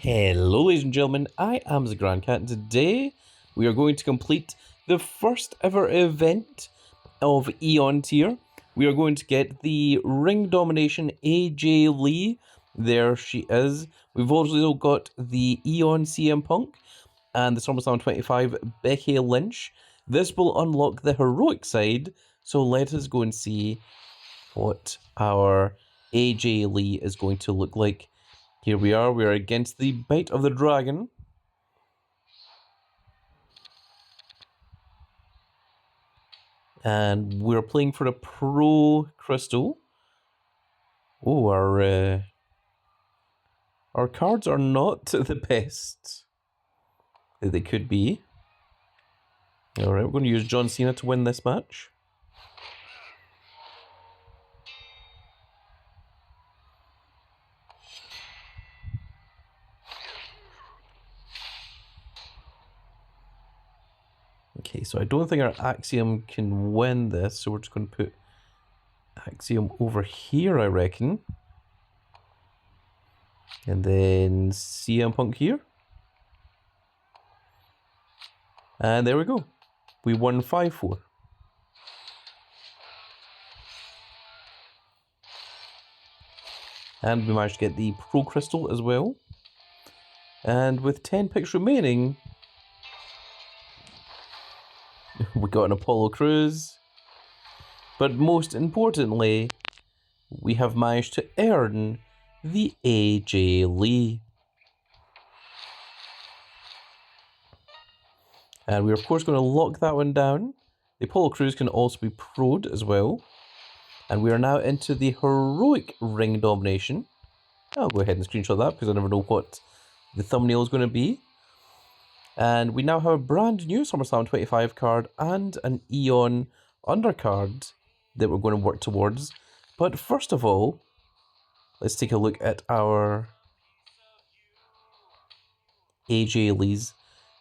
Hello ladies and gentlemen, I am the Grand Cat and today we are going to complete the first ever event of Eon Tier. We are going to get the Ring Domination AJ Lee. There she is. We've also got the Eon CM Punk and the SummerSlam 25 Becky Lynch. This will unlock the heroic side, so let us go and see what our AJ Lee is going to look like. Here we are against the Bite of the Dragon. And we're playing for a Pro Crystal. Oh, our cards are not the best that they could be. Alright, we're going to use John Cena to win this match. Okay, so I don't think our Axiom can win this, so we're just going to put Axiom over here, I reckon. And then CM Punk here. And there we go. We won 5-4. And we managed to get the Pro Crystal as well. And with 10 picks remaining, we got an Apollo Crews. But most importantly, we have managed to earn the AJ Lee. And we're of course going to lock that one down. The Apollo Crews can also be pro'd as well. And we are now into the heroic Ring Domination. I'll go ahead and screenshot that because I never know what the thumbnail is going to be. And we now have a brand new SummerSlam 25 card and an Eon undercard that we're going to work towards. But first of all, let's take a look at our AJ Lees.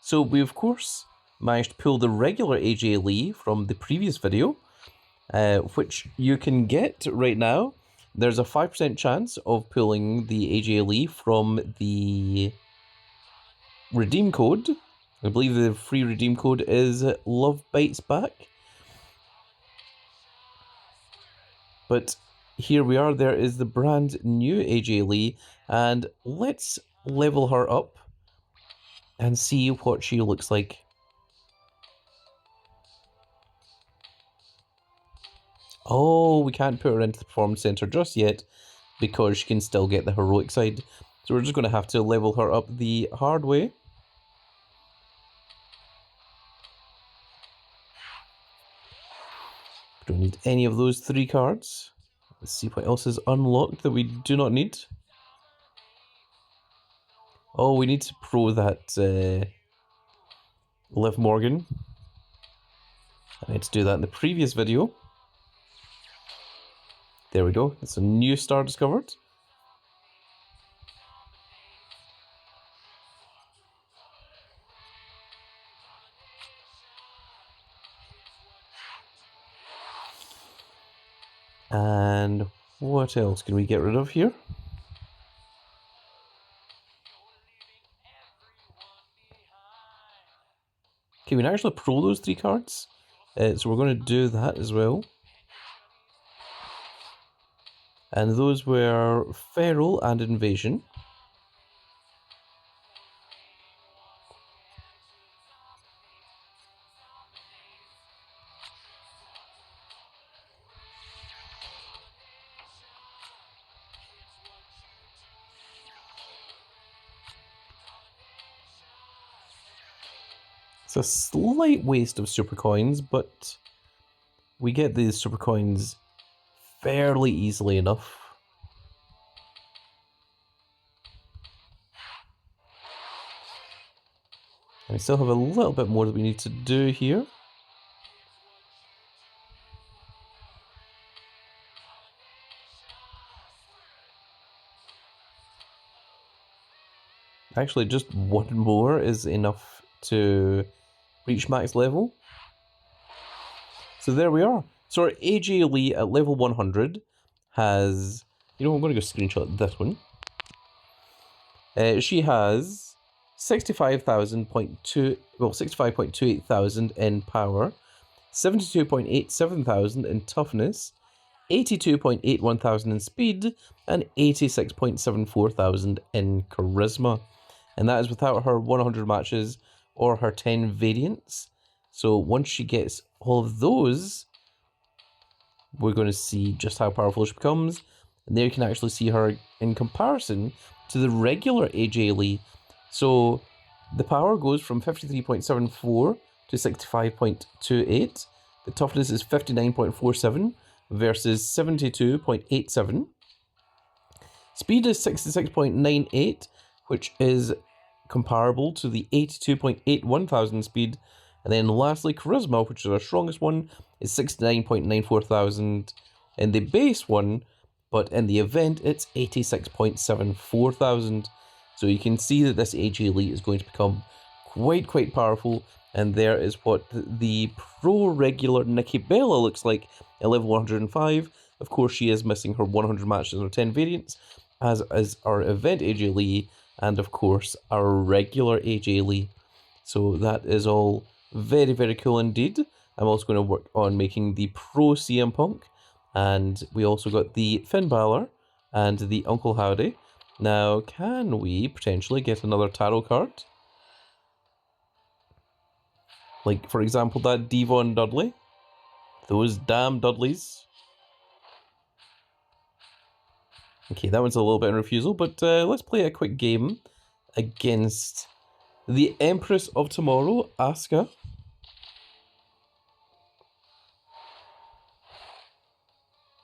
So we of course managed to pull the regular AJ Lee from the previous video, which you can get right now. There's a 5% chance of pulling the AJ Lee from the redeem code. I believe the free redeem code is Love Bites Back. But here we are, there is the brand new AJ Lee, and let's level her up and see what she looks like. Oh, we can't put her into the Performance Center just yet because she can still get the heroic side. So we're just going to have to level her up the hard way. We don't need any of those 3 cards. Let's see what else is unlocked that we do not need. Oh, we need to pro that Liv Morgan. I need to do that in the previous video. There we go. It's a new star discovered. And what else can we get rid of here? Okay, we can actually pro those 3 cards. So we're going to do that as well. And those were Feral and Invasion. It's a slight waste of super coins, but we get these super coins fairly easily enough. And we still have a little bit more that we need to do here. Actually, just one more is enough to reach max level. So there we are. So our AJ Lee at level 100 has... You know, I'm going to go screenshot this one. She has 65.28 thousand in power, 72.87 thousand in toughness, 82.81 thousand in speed, and 86.74 thousand in charisma. And that is without her 100 matches or her 10 variants. So once she gets all of those, we're going to see just how powerful she becomes. And there you can actually see her in comparison to the regular AJ Lee. So the power goes from 53.74 to 65.28. The toughness is 59.47 versus 72.87. Speed is 66.98, which is comparable to the 82.81 thousand speed. And then lastly, charisma, which is our strongest one, is 69.94 thousand in the base one, but in the event it's 86.74 thousand. So you can see that this AJ Elite is going to become quite powerful, and there is what the pro regular Nikki Bella looks like at level 105. Of course, she is missing her 100 matches or 10 variants, as is our event AJ Lee, and of course our regular AJ Lee. So that is all very cool indeed. I'm also going to work on making the pro CM Punk, and we also got the Finn Balor and the Uncle Howdy. Now, can we potentially get another tarot card? Like, for example, that Devon Dudley. Those damn Dudleys. Okay, that one's a little bit in refusal, but let's play a quick game against the Empress of Tomorrow, Asuka.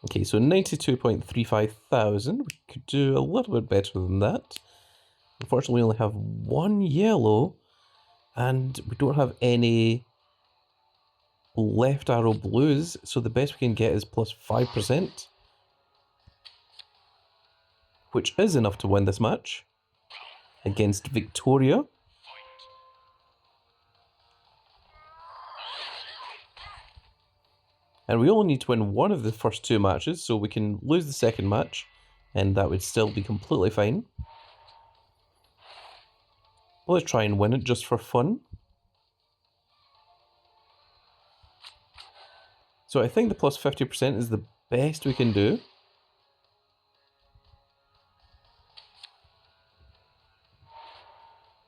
Okay, so 92.35 thousand. We could do a little bit better than that. Unfortunately, we only have one yellow, and we don't have any left arrow blues, so the best we can get is plus 5%, which is enough to win this match against Victoria. And we only need to win one of the first two matches, so we can lose the second match, and that would still be completely fine. But let's try and win it just for fun. So I think the plus 50% is the best we can do.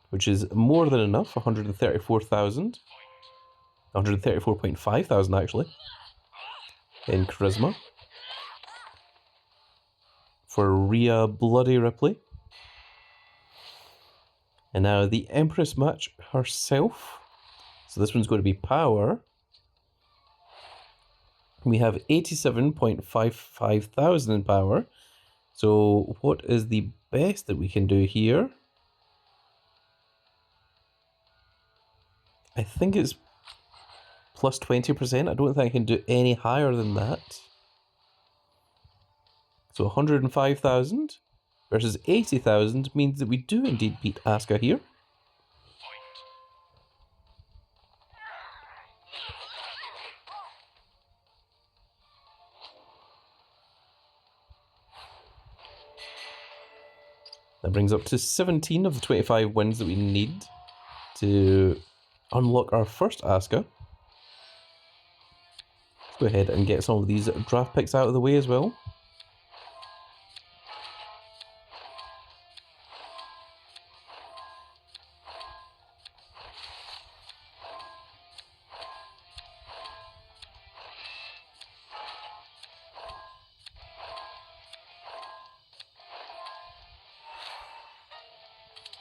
Which is more than enough, 134,000. 134.5 thousand actually. In charisma. For Rhea Bloody Ripley. And now the Empress match herself. So this one's going to be power. We have 87.55 thousand in power. So what is the best that we can do here? I think it's plus 20%. I don't think I can do any higher than that. So 105,000 versus 80,000 means that we do indeed beat Asuka here. That brings up to 17 of the 25 wins that we need to unlock our first Asuka. Let's go ahead and get some of these draft picks out of the way as well.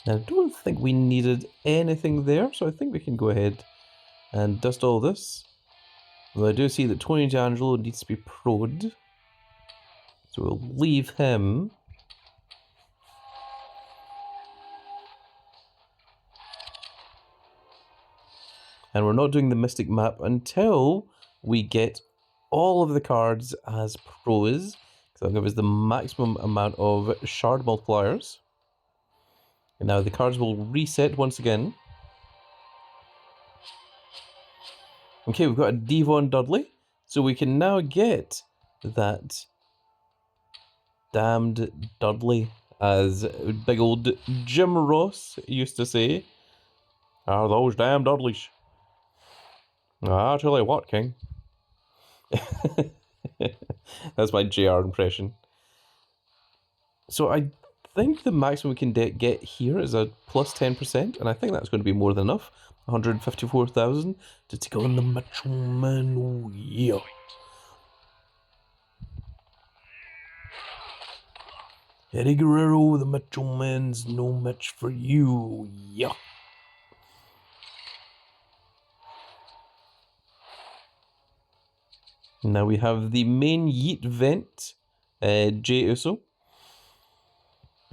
Now, I don't think we needed anything there, so I think we can go ahead and dust all this. Though I do see that Tony D'Angelo needs to be pro'd, so we'll leave him. And we're not doing the Mystic Map until we get all of the cards as pros, because that'll give us the maximum amount of shard multipliers. And now the cards will reset once again. Okay, we've got a Devon Dudley, so we can now get that damned Dudley as big old Jim Ross used to say. Ah, those damn Dudleys. Ah, I tell you what, King. That's my JR impression. So I think the maximum we can get here is a plus 10%, and I think that's going to be more than enough. 154,000 to take on the Macho Man. Oh, yeah. Eddie Guerrero, the Macho Man's no match for you. Yeah. Now we have the main Yeet vent, Jey Uso.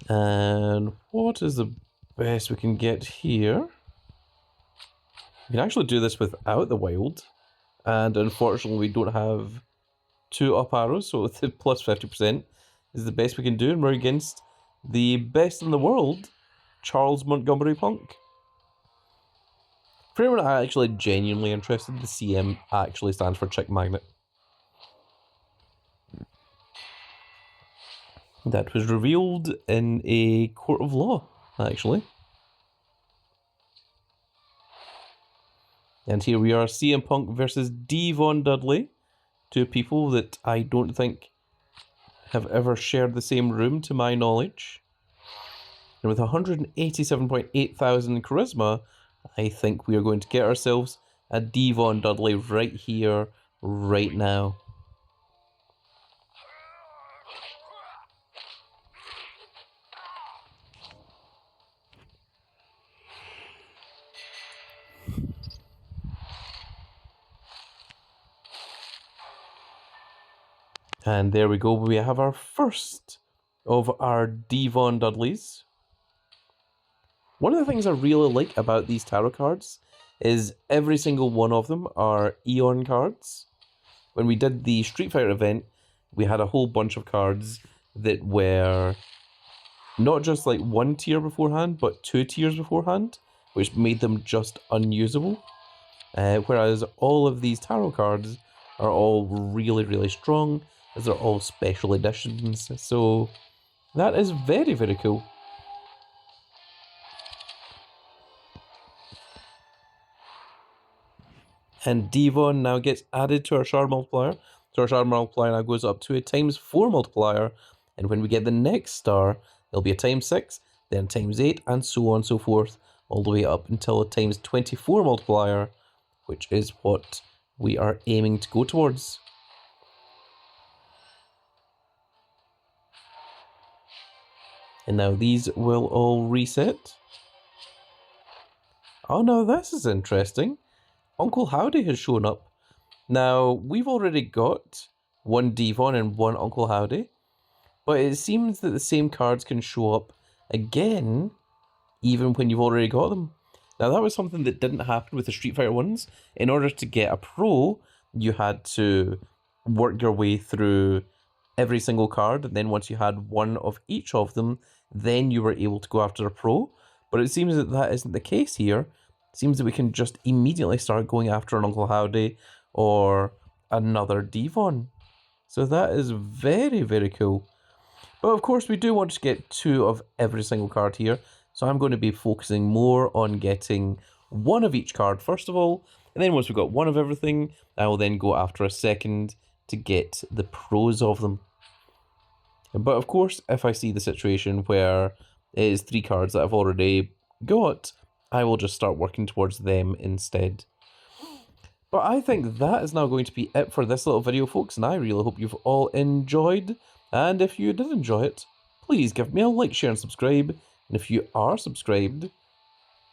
And what is the best we can get here? We can actually do this without the wild. And unfortunately, we don't have 2 up arrows, so the plus 50% is the best we can do. And we're against the best in the world, Charles Montgomery Punk. For anyone actually genuinely interested, the CM actually stands for Chick Magnet. That was revealed in a court of law, actually. And here we are, CM Punk versus Devon Dudley. 2 people that I don't think have ever shared the same room, to my knowledge. And with 187.8 thousand charisma, I think we are going to get ourselves a Devon Dudley right here, right now. And there we go, we have our first of our Devon Dudleys. One of the things I really like about these tarot cards is every single one of them are Eon cards. When we did the Street Fighter event, we had a whole bunch of cards that were not just like 1 tier beforehand, but 2 tiers beforehand, which made them just unusable. Whereas all of these tarot cards are all really, really strong, as they're all special editions. So that is very, very cool. And Devon now gets added to our shard multiplier. So our shard multiplier now goes up to a ×4 multiplier. And when we get the next star, there'll be a ×6, then ×8, and so on and so forth, all the way up until a ×24 multiplier, which is what we are aiming to go towards. And now these will all reset. Oh no, this is interesting. Uncle Howdy has shown up. Now, we've already got 1 Devon and 1 Uncle Howdy, but it seems that the same cards can show up again, even when you've already got them. Now, that was something that didn't happen with the Street Fighter ones. In order to get a pro, you had to work your way through every single card, and then once you had 1 of each of them, then you were able to go after a pro. But it seems that that isn't the case here. It seems that we can just immediately start going after an Uncle Howdy or another Devon. So that is very, very cool. But of course, we do want to get 2 of every single card here. So I'm going to be focusing more on getting 1 of each card first of all. And then once we've got 1 of everything, I will then go after a second to get the pros of them. But of course, if I see the situation where it is 3 cards that I've already got, I will just start working towards them instead. But I think that is now going to be it for this little video, folks, and I really hope you've all enjoyed. And if you did enjoy it, please give me a like, share, and subscribe. And if you are subscribed,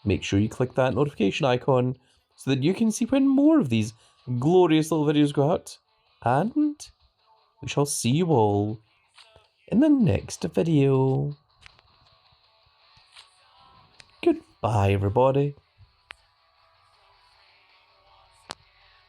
make sure you click that notification icon so that you can see when more of these glorious little videos go out. And we shall see you all in the next video. Goodbye, everybody.